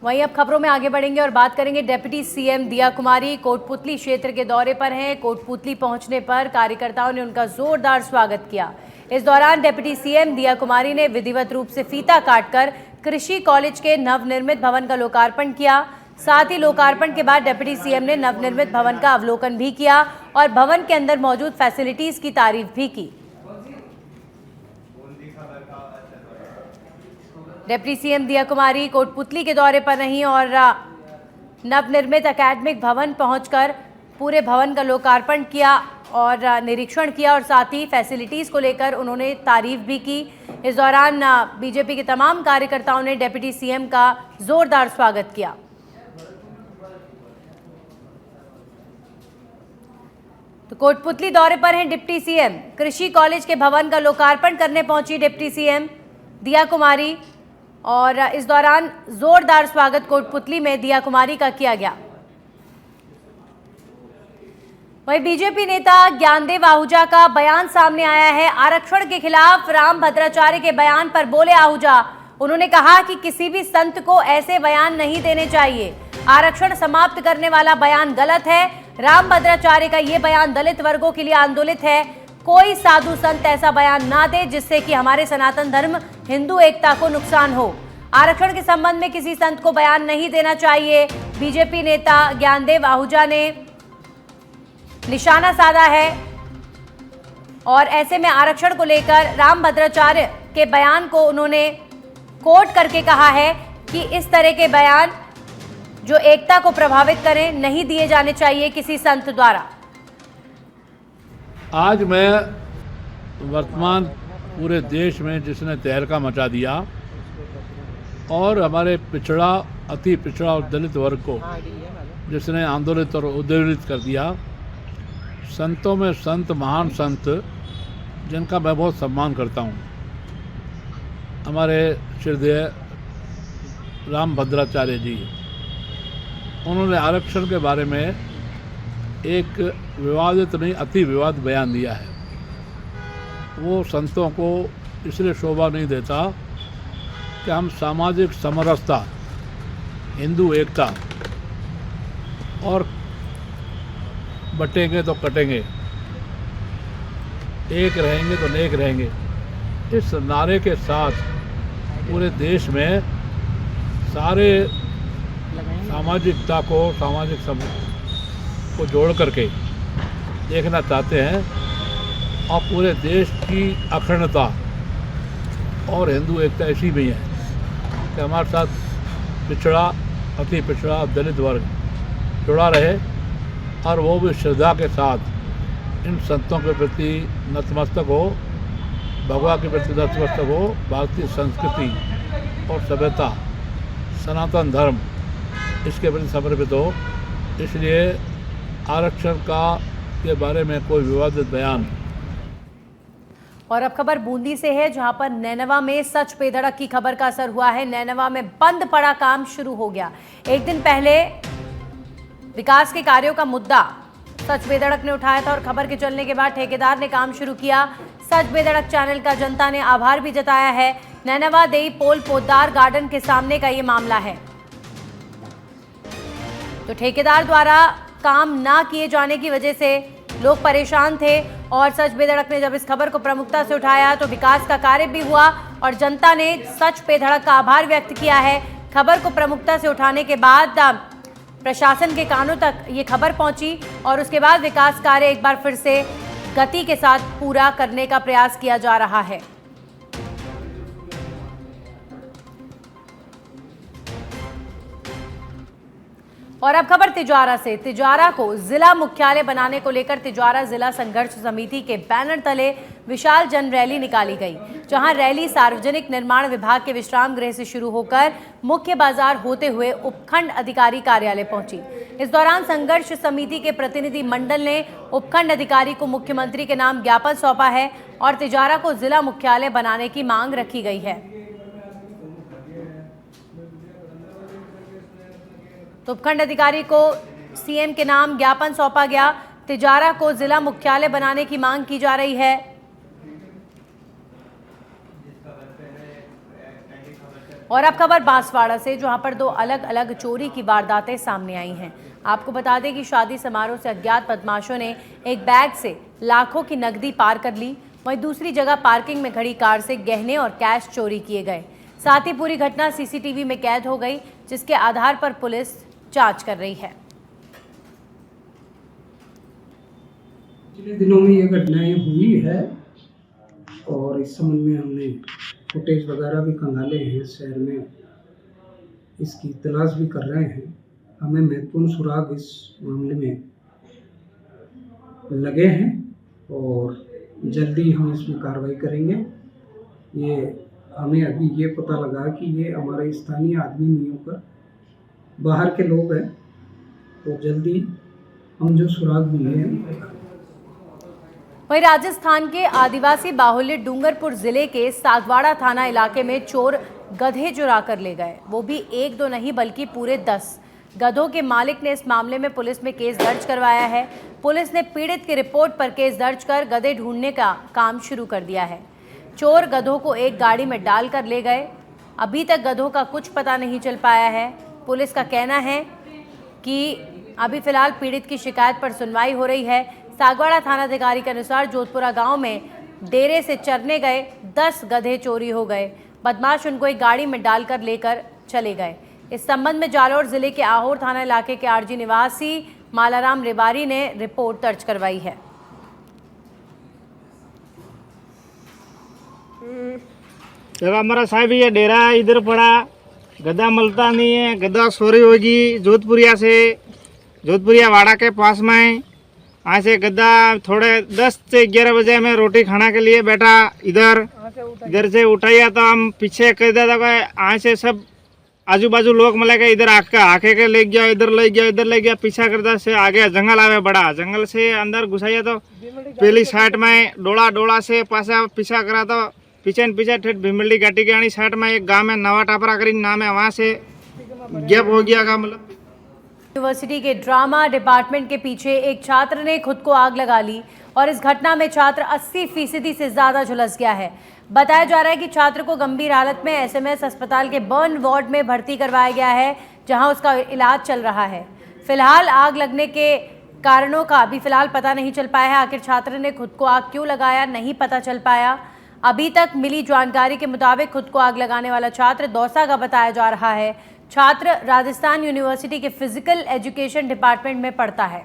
वहीं अब खबरों में आगे बढ़ेंगे और बात करेंगे। डिप्टी सीएम दिया कुमारी कोटपुतली क्षेत्र के दौरे पर हैं। कोटपुतली पहुंचने पर कार्यकर्ताओं ने उनका जोरदार स्वागत किया। इस दौरान डिप्टी सीएम दिया कुमारी ने विधिवत रूप से फीता काटकर कृषि कॉलेज के नवनिर्मित भवन का लोकार्पण किया। साथ ही लोकार्पण के बाद डिप्टी सीएम ने नवनिर्मित भवन का अवलोकन भी किया और भवन के अंदर मौजूद फैसिलिटीज की तारीफ भी की। डिप्टी सीएम दिया कुमारी कोटपुतली के दौरे पर रहीं और नवनिर्मित एकेडमिक भवन पहुंचकर पूरे भवन का लोकार्पण किया और निरीक्षण किया और साथ ही फैसिलिटीज को लेकर उन्होंने तारीफ भी की। इस दौरान बीजेपी के तमाम कार्यकर्ताओं ने डिप्टी सीएम का जोरदार स्वागत किया। तो कोटपुतली दौरे पर हैं डिप्टी सीएम। कृषि कॉलेज के भवन का लोकार्पण करने पहुंची डिप्टी सीएम दिया कुमारी और इस दौरान जोरदार स्वागत कोटपुतली में दिया कुमारी का किया गया। वहीं बीजेपी नेता ज्ञानदेव आहूजा का बयान सामने आया है। आरक्षण के खिलाफ राम भद्राचार्य के बयान पर बोले आहूजा। उन्होंने कहा कि किसी भी संत को ऐसे बयान नहीं देने चाहिए। आरक्षण समाप्त करने वाला बयान गलत है। राम भद्राचार्य का ये बयान दलित वर्गों के लिए आंदोलित है। कोई साधु संत ऐसा बयान ना दे जिससे कि हमारे सनातन धर्म हिंदू एकता को नुकसान हो। आरक्षण के संबंध में किसी संत को बयान नहीं देना चाहिए। बीजेपी नेता ज्ञानदेव आहूजा ने निशाना साधा है और ऐसे में आरक्षण को लेकर राम भद्राचार्य के बयान को उन्होंने कोट करके कहा है कि इस तरह के बयान जो एकता को प्रभावित करें नहीं दिए जाने चाहिए किसी संत द्वारा। आज मैं वर्तमान पूरे देश में जिसने तहलका मचा दिया और हमारे पिछड़ा अति पिछड़ा और दलित वर्ग को जिसने आंदोलित और उद्वेलित कर दिया, संतों में संत महान संत जिनका मैं बहुत सम्मान करता हूँ, हमारे श्रद्धेय राम भद्राचार्य जी, उन्होंने आरक्षण के बारे में एक विवादित नहीं अति विवाद बयान दिया है। वो संतों को इसलिए शोभा नहीं देता कि हम सामाजिक समरसता, हिंदू एकता और बटेंगे तो कटेंगे, एक रहेंगे तो नेक रहेंगे, इस नारे के साथ पूरे देश में सारे सामाजिकता को को जोड़ करके देखना चाहते हैं और पूरे देश की अखंडता और हिंदू एकता ऐसी भी है कि हमारे साथ पिछड़ा अति पिछड़ा दलित वर्ग जुड़ा रहे और वो भी श्रद्धा के साथ इन संतों के प्रति नतमस्तक हो, भगवा के प्रति नतमस्तक हो, भारतीय संस्कृति और सभ्यता सनातन धर्म इसके प्रति समर्पित हो। इसलिए आरक्षण के बारे में कोई विवादित बयान। और अब खबर बूंदी से है, जहां पर नैनवा में सच पे धड़क की खबर का असर हुआ है। नैनवा में बंद पड़ा काम शुरू हो गया। एक दिन पहले विकास के कार्यों का मुद्दा सच बेधड़क ने उठाया था और खबर के चलने के बाद ठेकेदार ने काम शुरू किया। सच बेधड़क चैनल का जनता ने आभार भी जताया है। नैनवा देई पोल पोद्दार गार्डन के सामने का ये मामला है। तो ठेकेदार द्वारा काम ना किए जाने की वजह से लोग परेशान थे और सच बेधड़क ने जब इस खबर को प्रमुखता से उठाया तो विकास का कार्य भी हुआ और जनता ने सच बेधड़क का आभार व्यक्त किया है। खबर को प्रमुखता से उठाने के बाद प्रशासन के कानों तक ये खबर पहुंची और उसके बाद विकास कार्य एक बार फिर से गति के साथ पूरा करने का प्रयास किया जा रहा है। और अब खबर तिजवारा से। तिजवारा को जिला मुख्यालय बनाने को लेकर तिजवारा जिला संघर्ष समिति के बैनर तले विशाल जन रैली निकाली गई, जहां रैली सार्वजनिक निर्माण विभाग के विश्राम गृह से शुरू होकर मुख्य बाजार होते हुए उपखंड अधिकारी कार्यालय पहुंची। इस दौरान संघर्ष समिति के प्रतिनिधि मंडल ने उपखंड अधिकारी को मुख्यमंत्री के नाम ज्ञापन सौंपा है और तिजवारा को जिला मुख्यालय बनाने की मांग रखी गई है। तो उपखंड अधिकारी को सीएम के नाम ज्ञापन सौंपा गया। तिजवारा को जिला मुख्यालय बनाने की मांग की जा रही है। और अब खबर बांसवाड़ा से, जहां पर 2 अलग अलग चोरी की वारदातें सामने आई हैं। आपको बता दें कि शादी समारोह से अज्ञात बदमाशों ने एक बैग से लाखों की नकदी पार कर ली। वहीं दूसरी जगह पार्किंग में खड़ी कार से गहने और कैश चोरी किए गए। साथ ही पूरी घटना सीसीटीवी में कैद हो गई, जिसके आधार पर पुलिस जांच कर रही है। पिछले दिनों में ये घटनाएं हुई है और इस संबंध में हमने फुटेज वगैरह भी खंगाले हैं, शहर में इसकी तलाश भी कर रहे हैं। हमें महत्वपूर्ण सुराग इस मामले में लगे हैं और जल्दी हम इसमें कार्रवाई करेंगे। ये हमें अभी ये पता लगा कि ये हमारे स्थानीय आदमी नहीं होकर बाहर के लोग हैं, तो जल्दी हम जो सुराग मिले हैं। वहीं राजस्थान के आदिवासी बाहुल्य डूंगरपुर जिले के सागवाड़ा थाना इलाके में चोर गधे चुरा कर ले गए, वो भी 1-2 नहीं बल्कि पूरे 10 गधों के मालिक ने इस मामले में पुलिस में केस दर्ज करवाया है। पुलिस ने पीड़ित की रिपोर्ट पर केस दर्ज कर गधे ढूंढने का काम शुरू कर दिया है। चोर गधों को एक गाड़ी में डालकर ले गए। अभी तक गधों का कुछ पता नहीं चल पाया है। पुलिस का कहना है कि अभी फिलहाल पीड़ित की शिकायत पर सुनवाई हो रही है। सागवाड़ा थानाधिकारी के अनुसार जोधपुरा गांव में डेरे से चरने गए 10 गधे चोरी हो गए। बदमाश उनको एक गाड़ी में डालकर लेकर चले गए। इस संबंध में जालौर जिले के आहोर थाना इलाके के आरजी निवासी मालाराम रेवारी ने रिपोर्ट दर्ज करवाई है। जब हमारा साहब ये डेरा इधर पड़ा, गधा मिलता नहीं है, गधा चोरी होगी जोधपुरिया से, जोधपुरिया वाड़ा के पास में। यहाँ से गधा थोड़े 10 से 11 बजे में रोटी खाने के लिए बैठा, इधर से उठाया तो हम पीछे कर दिया था। यहाँ से सब आजू बाजू लोग मिले के इधर आके के ले गया, इधर ले गया, इधर ले गया, पीछा करता से आगे जंगल आवे बड़ा, जंगल से अंदर घुसाया तो पहली साइड में डोला से पासा पीछा करा तो पीछे ठेठ भीमली घाटी के आनी साइड में एक गांव में नवा टापरा करी नाम है, वहाँ से गैप हो गया का। मतलब यूनिवर्सिटी के ड्रामा डिपार्टमेंट के पीछे एक छात्र ने खुद को आग लगा ली और इस घटना में छात्र 80% से ज्यादा झुलस गया है। बताया जा रहा है कि छात्र को गंभीर हालत में एसएमएस अस्पताल के बर्न वार्ड में भर्ती करवाया गया है, जहां उसका इलाज चल रहा है। फिलहाल आग लगने के कारणों का अभी फिलहाल पता नहीं चल पाया है। आखिर छात्र ने खुद को आग क्यों लगाया, नहीं पता चल पाया। अभी तक मिली जानकारी के मुताबिक खुद को आग लगाने वाला छात्र दौसा का बताया जा रहा है। छात्र राजस्थान यूनिवर्सिटी के फिजिकल एजुकेशन डिपार्टमेंट में पढ़ता है।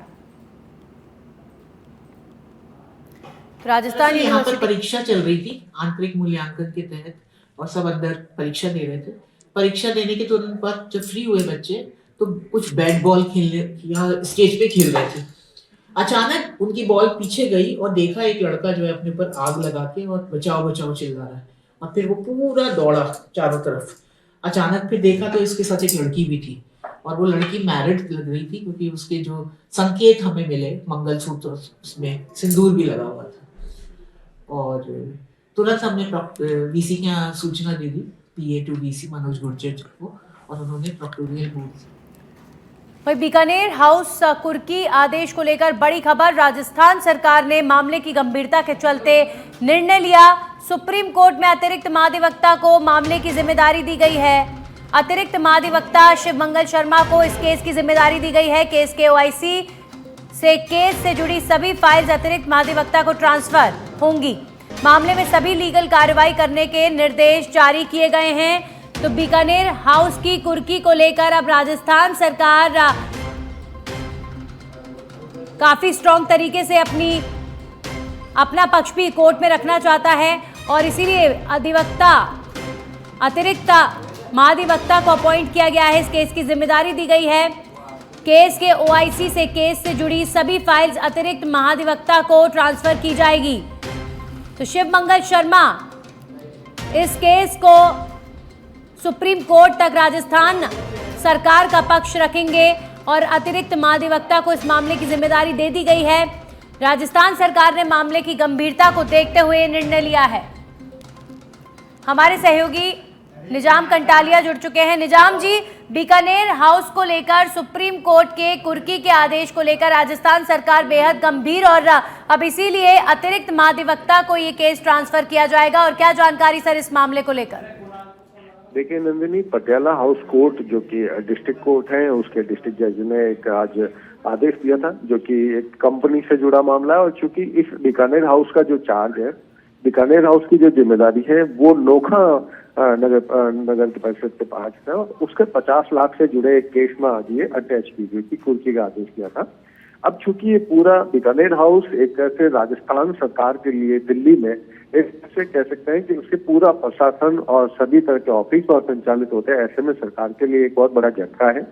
राजस्थान यहाँ पर परीक्षा चल रही थी आंतरिक मूल्यांकन के तहत और सब अंदर परीक्षा दे रहे थे। परीक्षा देने के तुरंत बाद जब फ्री हुए बच्चे तो कुछ बैट बॉल खेलने यहाँ स्टेज पे खेल रहे थे। अचानक उनकी बॉल पीछे गई और देखा एक लड़का जो है अपने ऊपर आग लगा के और बचाओ बचाओ चिल्ला रहा है, और फिर वो पूरा दौड़ा चारों तरफ। अचानक फिर देखा तो इसके साथ एक लड़की भी थी और वो लड़की मैरिड लग रही थी, क्योंकि उसके जो संकेत हमें मिले मंगलसूत्र उसमें सिंदूर भी लगा हुआ था। और तुरंत हमने वीसी के यहाँ सूचना दे दी, PA to VC Manoj Gurjar को, और उन्होंने प्रोक्टोरियल बोर्ड। वहीं बीकानेर हाउस कुर्की आदेश को लेकर बड़ी खबर। राजस्थान सरकार ने मामले की गंभीरता के चलते निर्णय लिया। सुप्रीम कोर्ट में अतिरिक्त महाधिवक्ता को मामले की जिम्मेदारी दी गई है। अतिरिक्त महाधिवक्ता शिव मंगल शर्मा को इस केस की जिम्मेदारी दी गई है। केस के OIC से केस से जुड़ी सभी फाइल्स अतिरिक्त महाधिवक्ता को ट्रांसफर होंगी। मामले में सभी लीगल कार्रवाई करने के निर्देश जारी किए गए हैं। तो बीकानेर हाउस की कुर्की को लेकर अब राजस्थान सरकार काफी स्ट्रॉन्ग तरीके से अपना पक्ष भी कोर्ट में रखना चाहता है और इसीलिए अतिरिक्त महाधिवक्ता को अपॉइंट किया गया है। इस केस की जिम्मेदारी दी गई है। केस के OIC से केस से जुड़ी सभी फाइल्स अतिरिक्त महाधिवक्ता को ट्रांसफर की जाएगी। तो शिव मंगल शर्मा इस केस को सुप्रीम कोर्ट तक राजस्थान सरकार का पक्ष रखेंगे और अतिरिक्त महाधिवक्ता को इस मामले की जिम्मेदारी दे दी गई है। राजस्थान सरकार ने मामले की गंभीरता को देखते हुए निर्णय लिया है। हमारे सहयोगी निजाम कंटालिया जुड़ चुके हैं। निजाम जी, बीकानेर हाउस को लेकर सुप्रीम कोर्ट के कुर्की के आदेश को लेकर राजस्थान सरकार बेहद गंभीर और अब इसीलिए अतिरिक्त महाधिवक्ता को ये केस ट्रांसफर किया जाएगा, और क्या जानकारी सर इस मामले को लेकर? देखिए नंदिनी, पटियाला हाउस कोर्ट जो कि डिस्ट्रिक्ट कोर्ट है, उसके डिस्ट्रिक्ट जज ने एक आज आदेश दिया था जो कि एक कंपनी से जुड़ा मामला है। और चूंकि इस बीकानेर हाउस का जो चार्ज है, बीकानेर हाउस की जो जिम्मेदारी है वो नोखा नगर परिषद के पास है, और उसके 50 लाख से जुड़े एक केस में आज ये अटैच की गई थी, कुर्की का आदेश दिया था। अब चूंकि ये पूरा बीकानेर हाउस एक ऐसे राजस्थान सरकार के लिए दिल्ली में एक से कह सकते हैं कि उसके पूरा प्रशासन और सभी तरह के ऑफिस और संचालित होते हैं, ऐसे में सरकार के लिए एक बहुत बड़ा झटका है।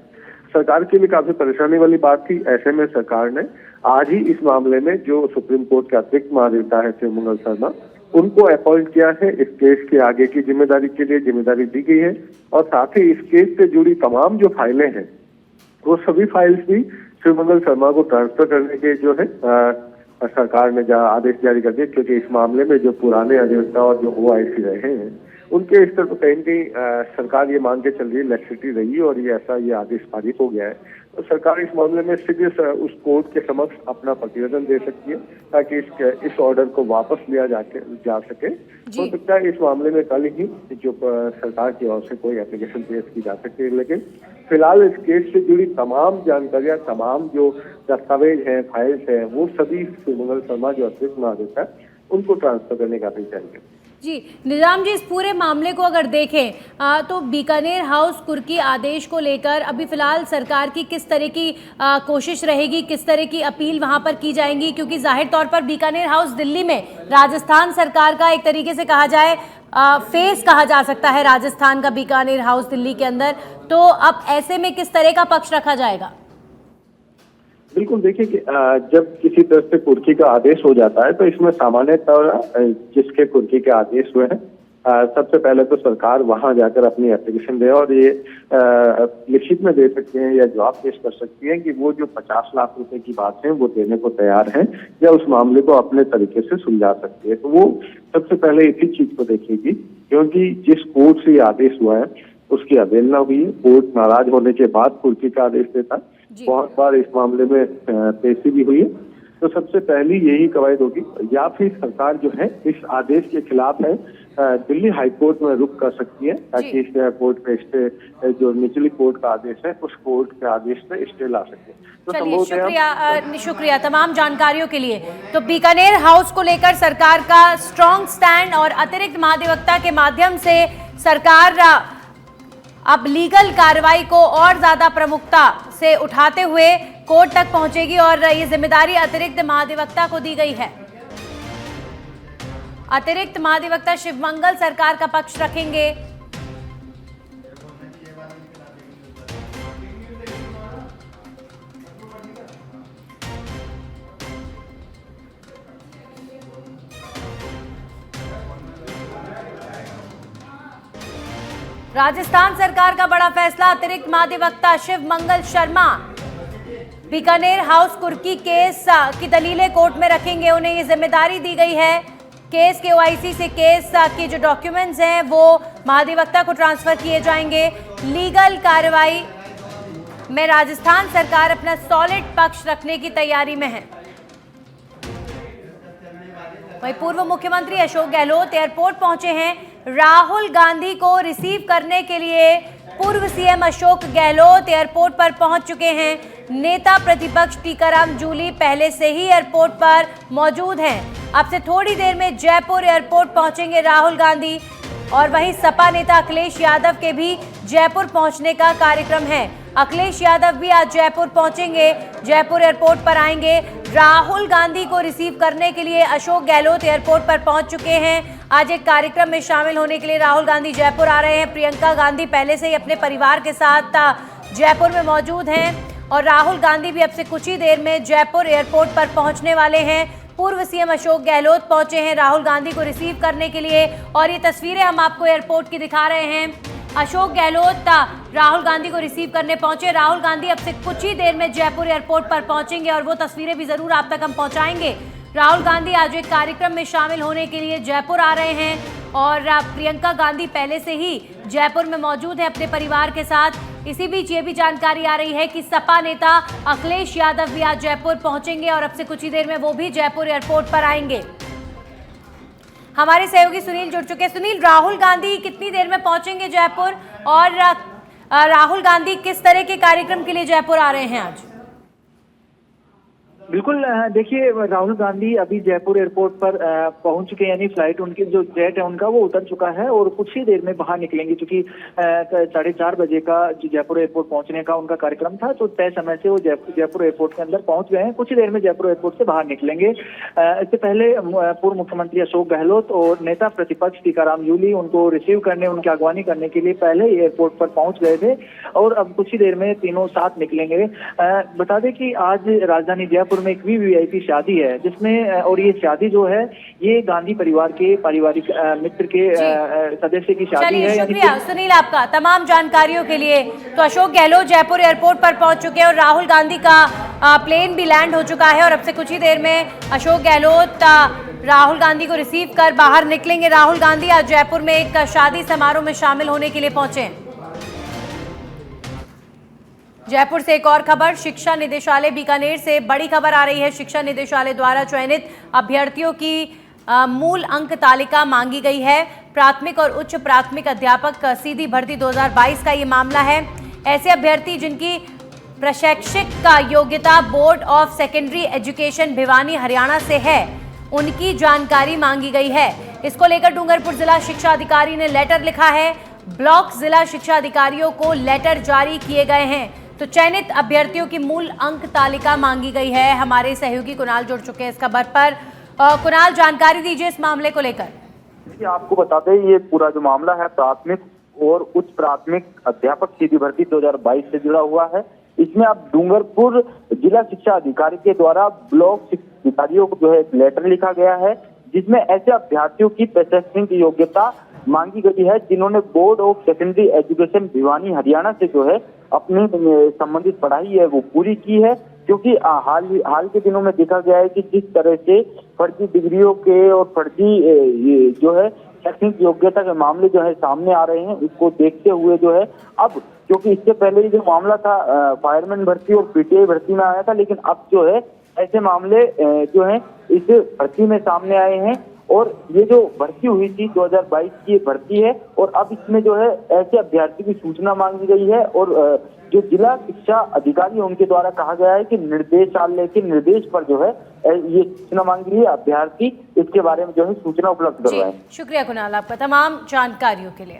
सरकार के लिए काफी परेशानी वाली बात थी। ऐसे में सरकार ने आज ही इस मामले में जो सुप्रीम कोर्ट के अतिरिक्त महाधिवक्ता है शिवमंगल शर्मा, उनको अपॉइंट किया है। इस केस के आगे की जिम्मेदारी के लिए जिम्मेदारी दी गई है, और साथ ही इस केस से जुड़ी तमाम जो फाइलें हैं वो सभी फाइल्स भी शिवमंगल शर्मा को ट्रांसफर करने के जो है सरकार ने आदेश जारी कर दिया, क्योंकि इस मामले में जो पुराने अधिवक्ता और जो OIC रहे हैं उनके स्तर पर कहीं कहीं सरकार ये मांग के चल रही है, लैक्सिटी रही, और ये आदेश पारित हो गया है। तो सरकार इस मामले में सीधे उस कोर्ट के समक्ष अपना प्रतिवेदन दे सकती है ताकि इस ऑर्डर को वापस लिया जा सके। हो सकता है इस मामले में कल ही जो सरकार की ओर से कोई एप्लीकेशन पेश की जा सकती है, लेकिन फिलहाल इस केस से जुड़ी तमाम जानकारियां, तमाम जो दस्तावेज हैं, फाइल्स हैं, वो सभी शिवमंगल शर्मा जो अतिरिक्त महाधिवक्ता है उनको ट्रांसफर करने का भी चाहिए। जी निजाम जी, इस पूरे मामले को अगर देखें तो बीकानेर हाउस कुर्की आदेश को लेकर अभी फिलहाल सरकार की किस तरह की कोशिश रहेगी, किस तरह की अपील वहां पर की जाएंगी? क्योंकि जाहिर तौर पर बीकानेर हाउस दिल्ली में राजस्थान सरकार का एक तरीके से कहा जाए फेस कहा जा सकता है, राजस्थान का बीकानेर हाउस दिल्ली के अंदर। तो अब ऐसे में किस तरह का पक्ष रखा जाएगा? बिल्कुल, देखिए कि जब किसी तरह से कुर्की का आदेश हो जाता है तो इसमें सामान्य तौर जिसके कुर्की के आदेश हुए हैं सबसे पहले तो सरकार वहां जाकर अपनी एप्लीकेशन दे, और ये लिखित में दे सकते हैं या जवाब पेश कर सकती है कि वो जो 50 लाख रुपए की बात है वो देने को तैयार है, या उस मामले को अपने तरीके से सुलझा सकती है। तो वो सबसे पहले इसी चीज को देखेगी, क्योंकि जिस कोर्ट से ये आदेश हुआ है उसकी अवहेलना हुई है। कोर्ट नाराज होने के बाद कुर्की का आदेश देता, बहुत बार इस मामले में पेशी भी हुई है। तो सबसे पहली यही कवायद होगी, या फिर सरकार जो है इस आदेश के खिलाफ है दिल्ली हाई कोर्ट में रुख कर सकती है, ताकि इस कोर्ट पे स्टे, जो निचली कोर्ट का आदेश है उस कोर्ट के आदेश पे स्टे ला सके। तो चलिए, शुक्रिया तमाम जानकारियों के लिए। तो बीकानेर हाउस को लेकर सरकार का स्ट्रॉन्ग स्टैंड, और अतिरिक्त महाधिवक्ता के माध्यम से सरकार अब लीगल कार्रवाई को और ज्यादा प्रमुखता से उठाते हुए कोर्ट तक पहुंचेगी, और ये जिम्मेदारी अतिरिक्त महाधिवक्ता को दी गई है। अतिरिक्त महाधिवक्ता शिवमंगल सरकार का पक्ष रखेंगे। राजस्थान सरकार का बड़ा फैसला, अतिरिक्त महाधिवक्ता शिवमंगल शर्मा बीकानेर हाउस कुर्की केस की दलीलें कोर्ट में रखेंगे। उन्हें ये जिम्मेदारी दी गई है। केस के OIC से केस के जो डॉक्यूमेंट्स हैं वो महाधिवक्ता को ट्रांसफर किए जाएंगे। लीगल कार्रवाई में राजस्थान सरकार अपना सॉलिड पक्ष रखने की तैयारी में है। वहीं पूर्व मुख्यमंत्री अशोक गहलोत एयरपोर्ट पहुंचे हैं। राहुल गांधी को रिसीव करने के लिए पूर्व CM अशोक गहलोत एयरपोर्ट पर पहुंच चुके हैं। नेता प्रतिपक्ष टीकाराम जूली पहले से ही एयरपोर्ट पर मौजूद हैं। अब से थोड़ी देर में जयपुर एयरपोर्ट पहुंचेंगे राहुल गांधी, और वहीं सपा नेता अखिलेश यादव के भी जयपुर पहुंचने का कार्यक्रम है। अखिलेश यादव भी आज जयपुर पहुंचेंगे, जयपुर एयरपोर्ट पर आएंगे। राहुल गांधी को रिसीव करने के लिए अशोक गहलोत एयरपोर्ट पर पहुंच चुके हैं। आज एक कार्यक्रम में शामिल होने के लिए राहुल गांधी जयपुर आ रहे हैं। प्रियंका गांधी पहले से ही अपने परिवार के साथ जयपुर में मौजूद हैं, और राहुल गांधी भी अब से कुछ ही देर में जयपुर एयरपोर्ट पर पहुंचने वाले हैं। पूर्व CM अशोक गहलोत पहुंचे हैं राहुल गांधी को रिसीव करने के लिए, और ये तस्वीरें हम आपको एयरपोर्ट की दिखा रहे हैं। अशोक गहलोत राहुल गांधी को रिसीव करने पहुंचे। राहुल गांधी अब से कुछ ही देर में जयपुर एयरपोर्ट पर पहुंचेंगे, और वो तस्वीरें भी जरूर आप तक हम पहुंचाएंगे। राहुल गांधी आज एक कार्यक्रम में शामिल होने के लिए जयपुर आ रहे हैं, और प्रियंका गांधी पहले से ही जयपुर में मौजूद है अपने परिवार के साथ। इसी बीच ये भी जानकारी आ रही है कि सपा नेता अखिलेश यादव भी आज जयपुर पहुंचेंगे, और अब से कुछ ही देर में वो भी जयपुर एयरपोर्ट पर आएंगे। हमारे सहयोगी सुनील जुड़ चुके हैं। सुनील, राहुल गांधी कितनी देर में पहुंचेंगे जयपुर, और राहुल गांधी किस तरह के कार्यक्रम के लिए जयपुर आ रहे हैं आज? बिल्कुल, देखिए राहुल गांधी अभी जयपुर एयरपोर्ट पर पहुंच चुके हैं, यानी फ्लाइट उनकी जो जेट है उनका वो उतर चुका है और कुछ ही देर में बाहर निकलेंगे, क्योंकि 4:30 बजे का जो जयपुर एयरपोर्ट पहुंचने का उनका कार्यक्रम था, तो तय समय से वो जयपुर एयरपोर्ट के अंदर पहुंच गए हैं। कुछ ही देर में जयपुर एयरपोर्ट से बाहर निकलेंगे। इससे पहले पूर्व मुख्यमंत्री अशोक गहलोत और नेता प्रतिपक्ष टीकाराम जूली उनको रिसीव करने, उनकी अगवानी करने के लिए पहले ही एयरपोर्ट पर पहुंच गए थे और अब कुछ ही देर में तीनों साथ निकलेंगे। बता दें कि आज राजधानी जयपुर में एक वीवीआईपी शादी है, जिसमें और ये शादी जो है ये गांधी परिवार के पारिवारिक मित्र के सदस्य की शादी है। शुक्रिया सुनील आपका तमाम जानकारियों के लिए। तो अशोक गहलोत जयपुर एयरपोर्ट पर पहुंच चुके हैं और राहुल गांधी का प्लेन भी लैंड हो चुका है और अब से कुछ ही देर में अशोक गहलोत राहुल गांधी को रिसीव कर बाहर निकलेंगे। राहुल गांधी आज जयपुर में एक शादी समारोह में शामिल होने के लिए पहुंचे। जयपुर से एक और खबर, शिक्षा निदेशालय बीकानेर से बड़ी खबर आ रही है। शिक्षा निदेशालय द्वारा चयनित अभ्यर्थियों की मूल अंक तालिका मांगी गई है। प्राथमिक और उच्च प्राथमिक अध्यापक सीधी भर्ती 2022 का ये मामला है। ऐसे अभ्यर्थी जिनकी प्रशैक्षिक का योग्यता board of secondary education Bhiwani Haryana से है, उनकी जानकारी मांगी गई है। इसको लेकर डूंगरपुर जिला शिक्षा अधिकारी ने लेटर लिखा है। ब्लॉक जिला शिक्षा अधिकारियों को लेटर जारी किए गए हैं। तो चयनित अभ्यर्थियों की मूल अंक तालिका मांगी गई है। हमारे सहयोगी कुणाल जुड़ चुके हैं इस खबर पर। कुणाल, जानकारी दीजिए इस मामले को लेकर। देखिए, आपको बता दें ये पूरा जो मामला है प्राथमिक और उच्च प्राथमिक अध्यापक सीधी भर्ती 2022 से जुड़ा हुआ है। इसमें अब डूंगरपुर जिला शिक्षा अधिकारी के द्वारा ब्लॉक शिक्षा अधिकारियों को जो है एक लेटर लिखा गया है, जिसमें ऐसे अभ्यर्थियों की प्रशैक्षणिक योग्यता मांगी गई है जिन्होंने board of secondary education Bhiwani Haryana से जो है अपनी संबंधित पढ़ाई है वो पूरी की है। क्योंकि हाल के दिनों में देखा गया है कि जिस तरह से फर्जी डिग्रियों के और फर्जी जो है शैक्षणिक योग्यता के मामले जो है सामने आ रहे हैं, उसको देखते हुए जो है अब, क्योंकि इससे पहले जो मामला था फायरमैन भर्ती और पीटीआई भर्ती में आया था, लेकिन अब जो है ऐसे मामले जो है इस भर्ती में सामने आए हैं। और ये जो भर्ती हुई थी 2022 की भर्ती है और अब इसमें जो है ऐसे अभ्यर्थी की सूचना मांगी गई है और जो जिला शिक्षा अधिकारी है उनके द्वारा कहा गया है कि निर्देशालय के निर्देश पर जो है ये सूचना मांगी है, अभ्यर्थी इसके बारे में जो है सूचना उपलब्ध करवाएं। शुक्रिया कुणाल आपका तमाम जानकारियों के लिए।